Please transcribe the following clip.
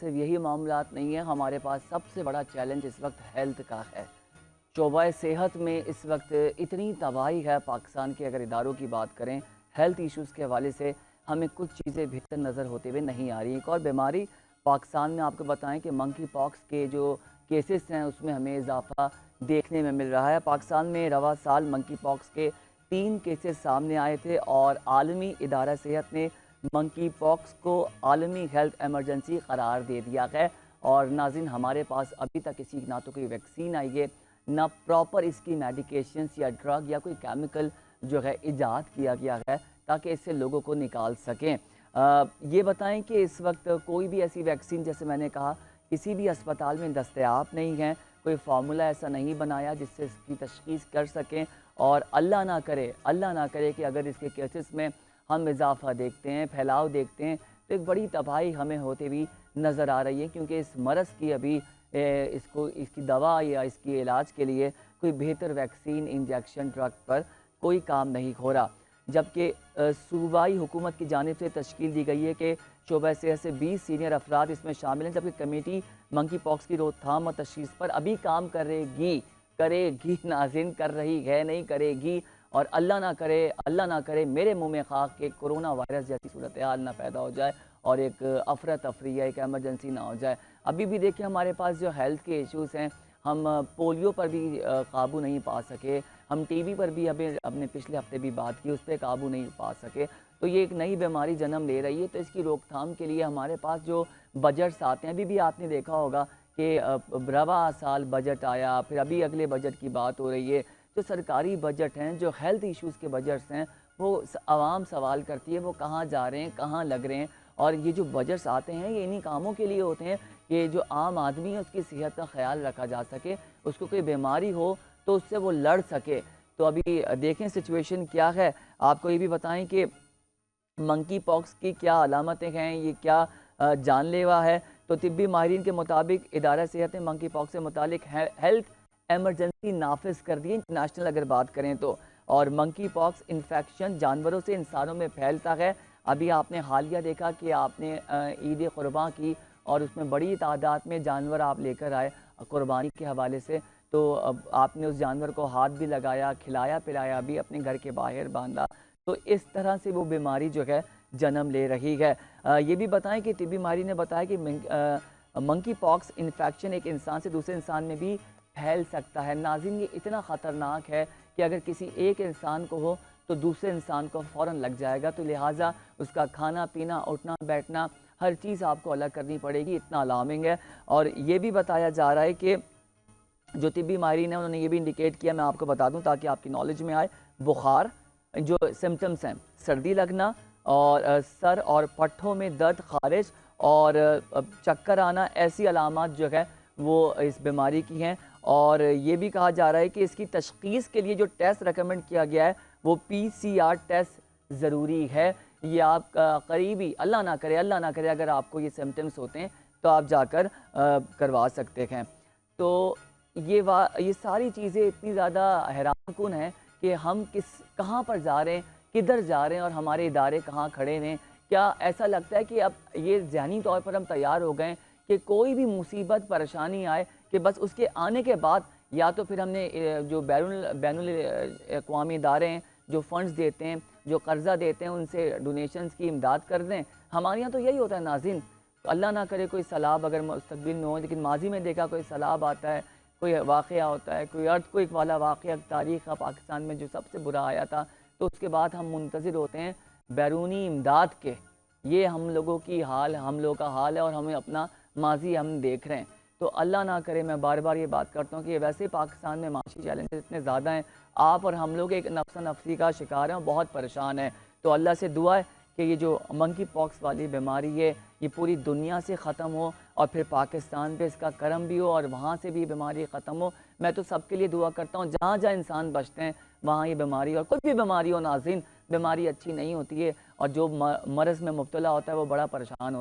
सिर्फ यही मामलात नहीं है, हमारे पास सबसे बड़ा चैलेंज इस वक्त हेल्थ का है। शोबा सेहत में इस वक्त इतनी तबाही है पाकिस्तान के, अगर इदारों की बात करें हेल्थ इश्यूज़ के हवाले से हमें कुछ चीज़ें बेहतर नज़र होते हुए नहीं आ रही। एक और बीमारी पाकिस्तान में आपको बताएं कि मंकी पॉक्स के जो केसेस हैं उसमें हमें इजाफा देखने में मिल रहा है। पाकिस्तान में रवा साल मंकी पॉक्स के 3 केसेस सामने आए थे और आलमी इदारा सेहत ने मंकी पॉक्स को आलमी हेल्थ एमरजेंसी करार दे दिया है। और नाज़रीन, हमारे पास अभी तक इसकी ना तो कोई वैक्सीन आई है, ना प्रॉपर इसकी मेडिकेशंस या ड्रग या कोई केमिकल जो है इजाद किया गया है ताकि इससे लोगों को निकाल सकें। ये बताएं कि इस वक्त कोई भी ऐसी वैक्सीन, जैसे मैंने कहा, किसी भी अस्पताल में दस्तयाब नहीं है। कोई फार्मूला ऐसा नहीं बनाया जिससे इसकी तशख़ीस कर सकें। और अल्लाह ना करे कि अगर इसके केसेस में हम इजाफा देखते हैं, फैलाव देखते हैं, तो एक बड़ी तबाही हमें होते हुई नज़र आ रही है, क्योंकि इस मरज़ की अभी इसकी दवा या इसकी इलाज के लिए कोई बेहतर वैक्सीन, इंजेक्शन, ड्रग पर कोई काम नहीं हो रहा। जबकि सूबाई हुकूमत की जानिब से तश्कील दी गई है कि शोबा सेहत से 20 सीनियर अफराद इसमें शामिल हैं, जबकि कमेटी मंकी पॉक्स की रोकथाम और तशख़ीस पर अभी काम करेगी नाज़रीन, कर रही है, नहीं करेगी। और अल्लाह ना करे मेरे मुंह में खाक के कोरोना वायरस जैसी सूरत हाल ना पैदा हो जाए और एक अफरा तफरी या एक एमरजेंसी ना हो जाए। अभी भी देखिए हमारे पास जो हेल्थ के इश्यूज़ हैं, हम पोलियो पर भी काबू नहीं पा सके, हम टीबी पर भी अभी अपने पिछले हफ्ते भी बात की, उस पर काबू नहीं पा सके। तो ये एक नई बीमारी जन्म ले रही है। तो इसकी रोकथाम के लिए हमारे पास जो बजट्स आते हैं, अभी भी आपने देखा होगा कि रवा साल बजट आया, फिर अभी अगले बजट की बात हो रही है। जो सरकारी बजट हैं, जो हेल्थ इश्यूज़ के बजट्स हैं, वो आवाम सवाल करती है वो कहाँ जा रहे हैं, कहाँ लग रहे हैं। और ये जो बजट्स आते हैं ये इन्हीं कामों के लिए होते हैं कि जो आम आदमी है उसकी सेहत का ख्याल रखा जा सके, उसको कोई बीमारी हो तो उससे वो लड़ सके। तो अभी देखें सिचुएशन क्या है। आपको ये भी बताएं कि मंकी पॉक्स की क्या अलामतें हैं, ये क्या जानलेवा है। तो तिब्बी माहिरीन के मुताबिक इदारा सेहत ने मंकी पॉक्स से मुतालिक हेल्थ एमरजेंसी नाफिज कर दी इंटरनेशनल अगर बात करें तो। और मंकी पॉक्स इन्फेक्शन जानवरों से इंसानों में फैलता है। अभी आपने हालिया देखा कि आपने ईद कुर्बान की और उसमें बड़ी तादाद में जानवर आप लेकर आए कुर्बानी के हवाले से। तो अब आपने उस जानवर को हाथ भी लगाया, खिलाया पिलाया भी, अपने घर के बाहर बांधा। तो इस तरह से वो बीमारी जो है जन्म ले रही है। ये भी बताएं कि तिब्बी माहिर ने बताया कि मंकी पॉक्स इन्फेक्शन एक इंसान से दूसरे इंसान में भी फैल सकता है। नाज़रीन, ये इतना ख़तरनाक है कि अगर किसी एक इंसान को हो तो दूसरे इंसान को फ़ौरन लग जाएगा। तो लिहाजा उसका खाना पीना, उठना बैठना, हर चीज़ आपको अलग करनी पड़ेगी, इतना अलार्मिंग है। और ये भी बताया जा रहा है कि जो तिब्बी माहिरीन हैं उन्होंने ये भी इंडिकेट किया, मैं आपको बता दूं ताकि आपकी नॉलेज में आए, बुखार जो सिम्टम्स हैं, सर्दी लगना और सर और पट्ठों में दर्द, खारिज और चक्कर आना, ऐसी अलामात जो है वो इस बीमारी की हैं। और ये भी कहा जा रहा है कि इसकी तशख़ीस के लिए जो टेस्ट रिकमेंड किया गया है वो PCR टेस्ट ज़रूरी है। ये आप करीबी, अल्लाह ना करे अगर आपको ये सिम्टम्स होते हैं तो आप जाकर करवा सकते हैं। तो ये सारी चीज़ें इतनी ज़्यादा हैरानकुन हैं कि हम कहाँ पर जा रहे हैं, किधर जा रहे हैं और हमारे इदारे कहाँ खड़े हैं। क्या ऐसा लगता है कि अब ये ज़हनी तौर पर हम तैयार हो गए कि कोई भी मुसीबत परेशानी आए कि बस उसके आने के बाद या तो फिर हमने जो बैनुल अक़वामी इदारे हैं जो फ़ंड्स देते हैं, जो कर्ज़ा देते हैं, उनसे डोनेशंस की इमदाद कर दें। हमारे यहाँ तो यही होता है नाज़रीन। तो अल्लाह ना करे कोई सैलाब अगर मुस्तक़बिल में हो, लेकिन माजी में देखा कोई सैलाब आता है, कोई वाक़या होता है, कोई अर्थक्वेक वाला वाक़या तारीख़ का पाकिस्तान में जो सबसे बुरा आया था, तो उसके बाद हम मुंतज़िर होते हैं बैरूनी इमदाद के। ये हम लोगों का हाल है और हमें अपना माजी हम देख रहे हैं। तो अल्लाह ना करे, मैं बार बार ये बात करता हूँ कि वैसे पाकिस्तान में माशी चैलेंजेस इतने ज़्यादा हैं, आप और हम लोग एक नफ्सा नफ्सी का शिकार हैं, बहुत परेशान हैं। तो अल्लाह से दुआ है कि ये जो मंकी पॉक्स वाली बीमारी है ये पूरी दुनिया से ख़त्म हो और फिर पाकिस्तान पे इसका करम भी हो और वहाँ से भी बीमारी ख़त्म हो। मैं तो सबके लिए दुआ करता हूँ, जहाँ जहाँ इंसान बचते हैं वहाँ ये बीमारी, और कोई भी बीमारी हो नाज़रीन, बीमारी अच्छी नहीं होती है और जो मरज़ में मुब्तला होता है वो बड़ा परेशान हो